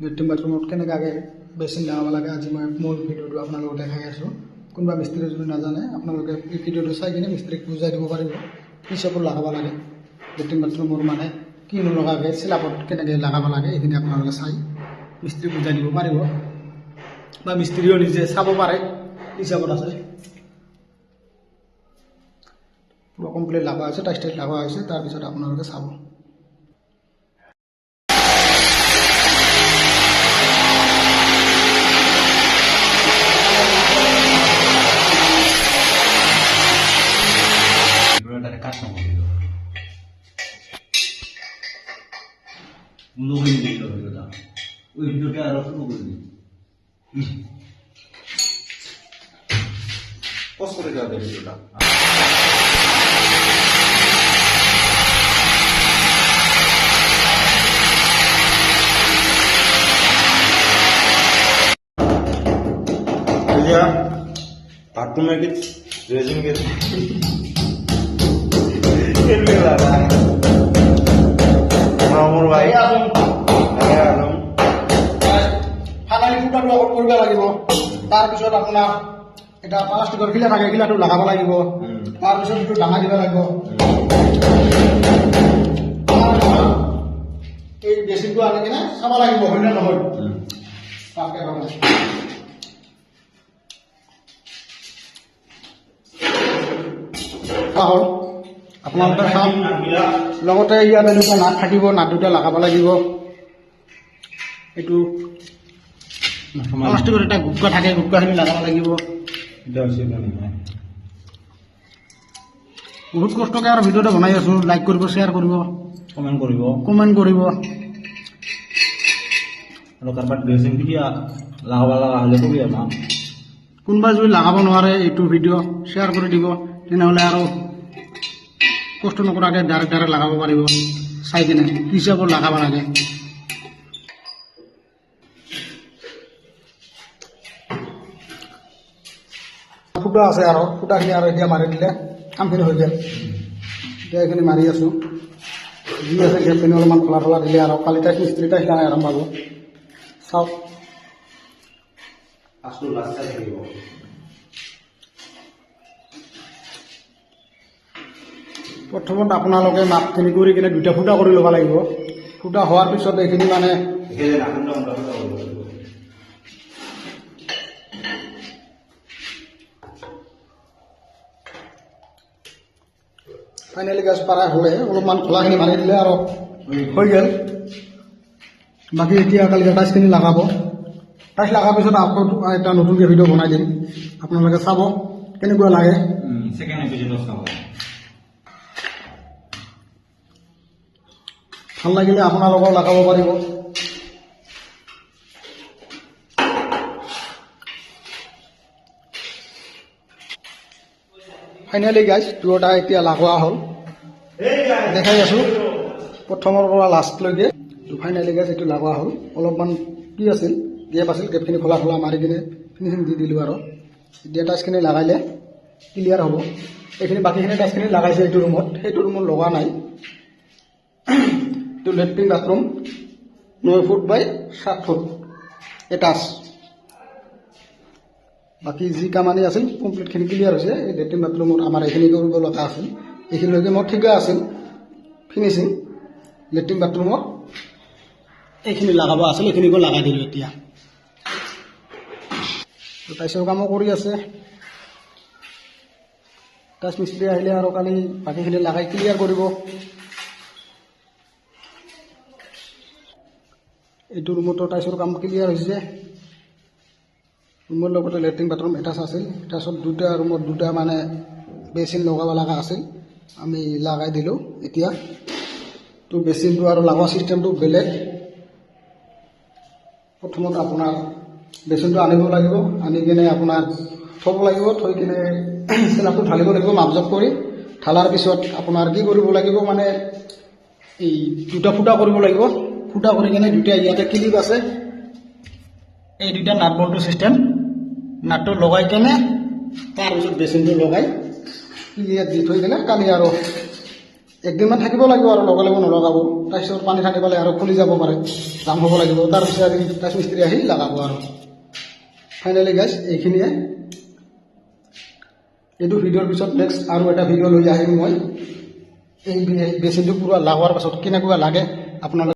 Latrine বাথৰুমত কেনেকৈ basin লগাব লাগে আজি মই মূল ভিডিঅ'টো আপোনালোকক দেখাই আছোঁ। কোনোবা মিস্ত্ৰীয়ে যদি নাজানে আপোনালোকে এই ভিডিঅ'টো চাই কিনে মিস্ত্ৰীক বুজাই দিব পাৰিব কি হিচাপত লগাব লাগে। লেট্ৰিন বাথৰুমৰ মানে কি নলগাকৈ চিলাপত কেনেকৈ লগাব লাগে এইখিনি আপোনালোকে চাই মিস্ত্ৰীক বুজাই দিব পাৰিব বা মিস্ত্ৰীও নিজে চাব পাৰে কি হিচাপত আছে। পুৰো কমপ্লিট লাগা আছে, টাইস টাইস লাগা আছে, তাৰপিছত আপোনালোকে চাব। ওই ভিডিওটা আরো শুরু করে দিই পজ করে দেওয়া যায় ভিডিওটা। बाथरूम में किस रेजिंग के इनमें लगा है मामूर भाई आलम ফাটালি ফুটা ব্লক কৰিব লাগিব। তাৰপিছত আপোনাৰ এটা প্লাষ্টিকৰ খিলা থাকে, খিলাটো লগাব লাগিব। তাৰপিছত এইটো ডাঙা দিব লাগিব। এই বেচিনটো আনি কিনে চাব লাগিব হয় নে নহয়। তাকে হ'ল আপোনালোকে চাওক। লগতে ইয়াত এনেকুৱা নাট থাকিব, নাট দুটা লগাব লাগিব। এইটো প্লাষ্টিকৰ এটা গুটকা থাকে, গুটকাখিনি লগাব লাগিব। বহুত কষ্টকৈ আৰু ভিডিঅ'টো বনাই আছোঁ। লাইক কৰিব, শ্বেয়াৰ কৰিব, কমেণ্ট কৰিব। আৰু কাৰোবাৰ ড্ৰেছিং দিয়া লগাব লগা হ'লে কবি আমাক। কোনোবাই যদি লগাব নোৱাৰে এইটো ভিডিঅ' শ্বেয়াৰ কৰি দিব, তেনেহ'লে আৰু কষ্ট নকৰাকৈ ডাইৰেক্ট লগাব পাৰিব চাই কিনে কি হিচাপত লগাব লাগে। ফুটা আছে আৰু ফুটাখিনি আৰু এতিয়া মাৰি দিলে কামখিনি হৈ গ'ল। এতিয়া এইখিনি মাৰি আছোঁ, যি আছে গেপখিনি অলপমান খোলা খোলা দিলে আৰু কালি টাইচ মিস্ত্ৰী টাইচ লগাই আৰম্ভ হ'ব। চাওক প্ৰথমত আপোনালোকে মাপখিনি কৰি কিনে দুটা ফুটা কৰি ল'ব লাগিব। ফুটা হোৱাৰ পিছত এইখিনি মানে ফাইনেলি গেছ পাৰা হ'লে অলপমান খোলাখিনি মাৰি দিলে আৰু হৈ গ'ল। বাকী এতিয়া কালি টাইচখিনি লগাব। টাইচ লগাৰ পিছত আকৌ এটা নতুনকৈ ভিডিঅ' বনাই দিম, আপোনালোকে চাব কেনেকুৱা লাগে। ভাল লাগিলে আপোনালোকেও লগাব পাৰিব। ফাইনেলি গাইজ দুয়োটা এতিয়া লগোৱা হ'ল, দেখাই আছোঁ প্ৰথমৰ পৰা লাষ্টলৈকে। ফাইনেলি গাইজ এইটো লগোৱা হ'ল। অলপমান কি আছিল, গেপ আছিল, গেপখিনি খোলা খোলা মাৰি কিনে ফিনিচিং দি দিলোঁ আৰু এতিয়া টাইচখিনি লগাইলে ক্লিয়াৰ হ'ব। এইখিনি বাকীখিনি টাইচখিনি লগাইছে এইটো ৰুমত, সেইটো ৰুমত লগা নাই। এইটো লেট্ৰিন বাথৰুম 9 ফুট বাই 7 ফুট এটাচ। বাকী যি কামানি আছিল কমপ্লিটখিনি ক্লিয়াৰ হৈছে। এই লেট্ৰিন বাথৰুমত আমাৰ এইখিনি কৰিব লগা আছিল, এইখিনিলৈকে মোৰ ঠিকে আছিল ফিনিচিং। লেট্ৰিন বাথৰুমত এইখিনি লগাব আছিল, এইখিনিকো লগাই দিলোঁ। এতিয়া টাইচৰ কামো কৰি আছে। টাইচ মিস্ত্ৰী আহিলে আৰু কালি বাকীখিনি লগাই ক্লিয়াৰ কৰিব। এইটো ৰুমতো টাইচৰ কাম ক্লিয়াৰ হৈছে। ৰুমৰ লগতে লেট্ৰিন বাথৰুম এটাচ আছিল। এটাচত দুটা ৰুমত দুটা মানে বেচিন লগাব লগা আছিল, আমি লগাই দিলোঁ। এতিয়া তো বেচিনটো আৰু লগোৱা চিষ্টেমটো বেলেগ। প্ৰথমত আপোনাৰ বেচিনটো আনিব লাগিব, আনি কিনে আপোনাৰ থ'ব লাগিব, থৈ কিনে চিলাপটো ঢালিব লাগিব মাপজোখ কৰি। ঢালাৰ পিছত আপোনাৰ কি কৰিব লাগিব, মানে এই দুটা ফুটা কৰিব লাগিব। ফুটা কৰি কিনে দুটা ইয়াতে ক্লিপ আছে, এই দুটা নাট বল্টু চিষ্টেম, নাটটো লগাই কেনে তাৰপিছত বেচিনটো লগাই ক্লিয়াৰ দি থৈ কিনে কালি আৰু একদিনমান থাকিব লাগিব আৰু লগে লগে নলগাব। তাৰপিছত পানী ঠানি পালে আৰু খুলি যাব পাৰে, জাম হ'ব লাগিব, তাৰপিছত আৰু টাইচ মিস্ত্ৰী আহি লগাব আৰু ফাইনেলি গাইজ এইখিনিয়ে। এইটো ভিডিঅ'ৰ পিছত নেক্সট আৰু এটা ভিডিঅ' লৈ আহিম মই এই বেচিনটো পূৰা লগোৱাৰ পাছত কেনেকুৱা লাগে আপোনালোকে